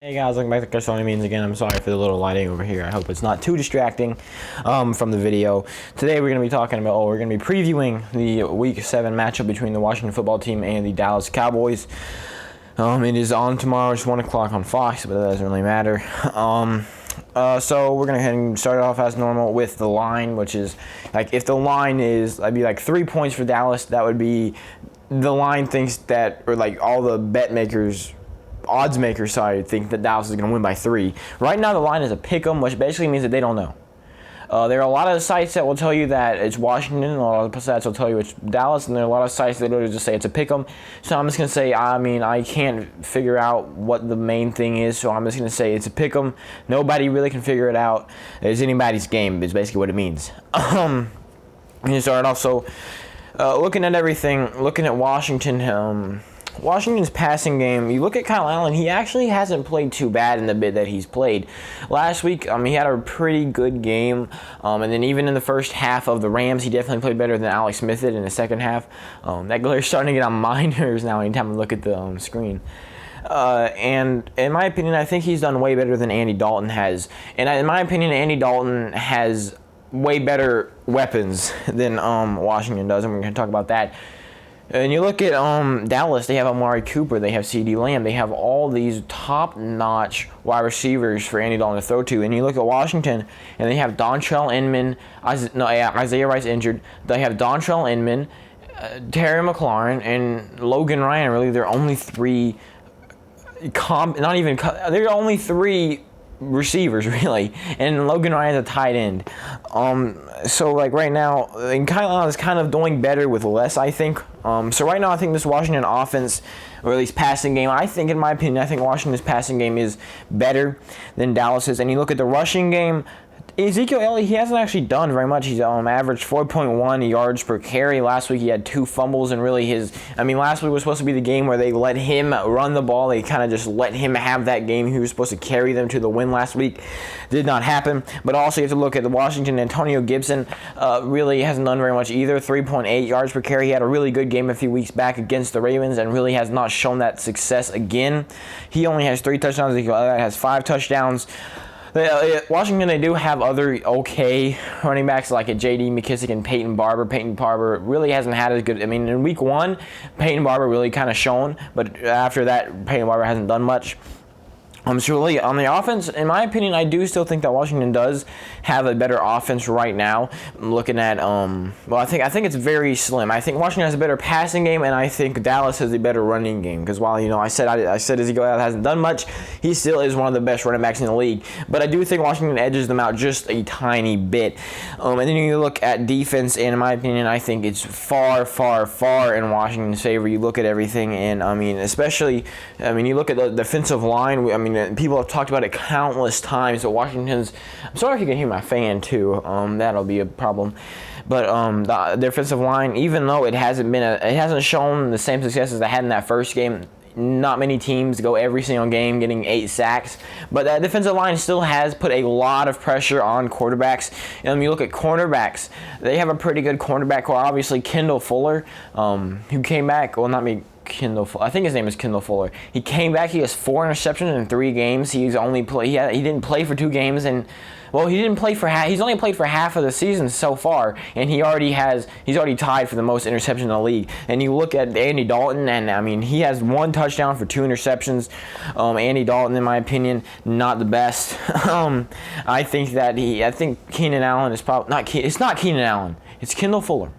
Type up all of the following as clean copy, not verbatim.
Hey guys, welcome back to Sony Means again. I'm sorry for the little lighting over here. I hope it's not too distracting from the video. Today we're going to be talking about, we're going to be previewing the Week 7 matchup between the Washington football team and the Dallas Cowboys. It is on tomorrow. It's 1 o'clock on Fox, but that doesn't really matter. So we're going to go ahead and start off as normal with the line, which is, like, if the line is, that'd be like 3 points for Dallas, that would be, the line thinks that, or like all the bet makers, odds makers side think that Dallas is going to win by 3. Right now the line is a pick 'em, which basically means that they don't know. There are a lot of sites that will tell you that it's Washington, and a lot of sites will tell you it's Dallas, and there are a lot of sites that literally just say it's a pick 'em. So I'm just going to say, I can't figure out what the main thing is, so I'm just going to say it's a pick 'em. Nobody really can figure it out. It's anybody's game is basically what it means. And you start off, so looking at everything, looking at Washington, Washington's passing game, you look at Kyle Allen, he actually hasn't played too bad in the bit that he's played. Last week, he had a pretty good game, and then even in the first half of the Rams, he definitely played better than Alex Smith did in the second half. That glare's starting to get on my nerves now anytime I look at the screen. And in my opinion, I think he's done way better than Andy Dalton has. And in my opinion, Andy Dalton has way better weapons than Washington does, and we're going to talk about that. And you look at Dallas, they have Amari Cooper, they have CeeDee Lamb, they have all these top-notch wide receivers for Andy Dalton to throw to. And you look at Washington, and they have Dontrell Inman, Isaiah Rice injured. They have Dontrell Inman, Terry McLaurin, and Logan Ryan. Really, they're only three they're only three receivers, really, and Logan Ryan's a tight end. So like right now, and Kyle Allen is kind of doing better with less, I think. So right now, I think this Washington offense, or at least passing game, in my opinion, I think Washington's passing game is better than Dallas's. And you look at the rushing game, Ezekiel Elliott, he hasn't actually done very much. He's averaged 4.1 yards per carry. Last week he had 2 fumbles, and really last week was supposed to be the game where they let him run the ball. They kind of just let him have that game. He was supposed to carry them to the win last week. Did not happen. But also you have to look at the Washington. Antonio Gibson really hasn't done very much either. 3.8 yards per carry. He had a really good game a few weeks back against the Ravens and really has not shown that success again. He only has 3 touchdowns. Ezekiel Elliott has 5 touchdowns. Washington, they do have other okay running backs like J.D. McKissick and Peyton Barber. Peyton Barber really hasn't had as good. In week 1, Peyton Barber really kind of shone, but after that, Peyton Barber hasn't done much. So really, on the offense, in my opinion, I do still think that Washington does have a better offense right now. I'm looking at, I think it's very slim. I think Washington has a better passing game, and I think Dallas has a better running game. Because while I said Ezekiel Elliott hasn't done much, he still is one of the best running backs in the league. But I do think Washington edges them out just a tiny bit. And then you look at defense, and in my opinion, I think it's far, far, far in Washington's favor. You look at everything, and especially, you look at the defensive line. People have talked about it countless times, but Washington's, I'm sorry if you can hear my fan too, that'll be a problem. But the defensive line, even though it hasn't shown the same success as it had in that first game, not many teams go every single game getting 8 sacks, but that defensive line still has put a lot of pressure on quarterbacks. And when you look at cornerbacks, they have a pretty good cornerback core. Obviously, Kendall Fuller, who came back, I think his name is Kendall Fuller. He came back. He has 4 interceptions in 3 games. He didn't play for 2 games, and he didn't play for half. He's only played for half of the season so far, and he's already tied for the most interceptions in the league. And you look at Andy Dalton, and he has 1 touchdown for 2 interceptions. Andy Dalton, in my opinion, not the best. I think Keenan Allen is probably not. It's not Keenan Allen. It's Kendall Fuller.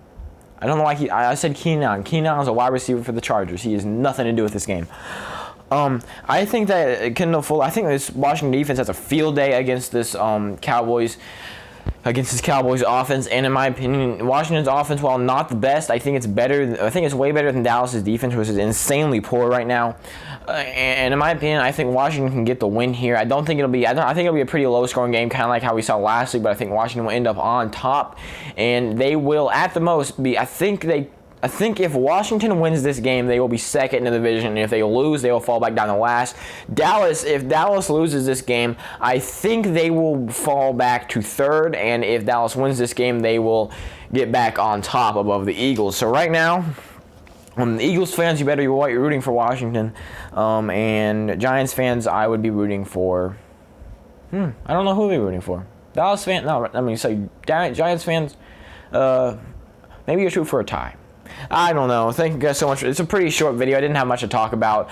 I don't know why I said Keenan Allen. Keenan Allen is a wide receiver for the Chargers. He has nothing to do with this game. I think that Kendall Fuller, I think this Washington defense has a field day against this Cowboys offense, and in my opinion, Washington's offense, while not the best, I think it's better. I think it's way better than Dallas's defense, which is insanely poor right now. And in my opinion, I think Washington can get the win here. I think it'll be a pretty low-scoring game, kind of like how we saw last week. But I think Washington will end up on top, and they will, at the most, be. I think if Washington wins this game, they will be second in the division, and if they lose, they will fall back down to last. If Dallas loses this game, I think they will fall back to third, and if Dallas wins this game, they will get back on top above the Eagles. So right now, Eagles fans, you better be rooting for Washington. And Giants fans, I would be rooting for. I don't know who they're rooting for. Dallas fans, no, I mean, say Giants fans, maybe you shoot for a tie. I don't know. Thank you guys so much. It's a pretty short video. I didn't have much to talk about.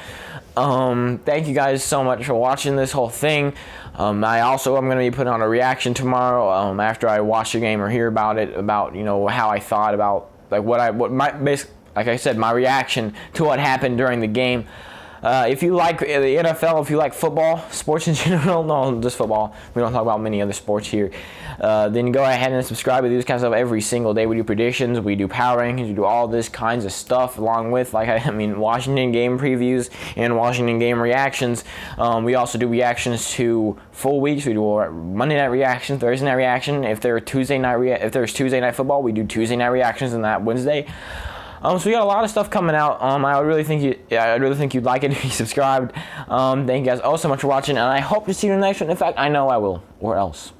Thank you guys so much for watching this whole thing. I'm going to be putting on a reaction tomorrow after I watch the game or hear about it, about, you know, how I thought about, like, like I said, my reaction to what happened during the game. If you like the NFL, if you like football, sports in general, no, just football, we don't talk about many other sports here, then go ahead and subscribe. We do this kind of stuff every single day. We do predictions, we do power rankings, we do all this kinds of stuff, along with, Washington game previews and Washington game reactions. We also do reactions to full weeks. We do Monday night reaction, Thursday night reaction. If there's Tuesday night football, we do Tuesday night reactions on that Wednesday. So we got a lot of stuff coming out. I really think you'd like it if you subscribed. Thank you guys all so much for watching, and I hope to see you in the next one. In fact, I know I will, or else.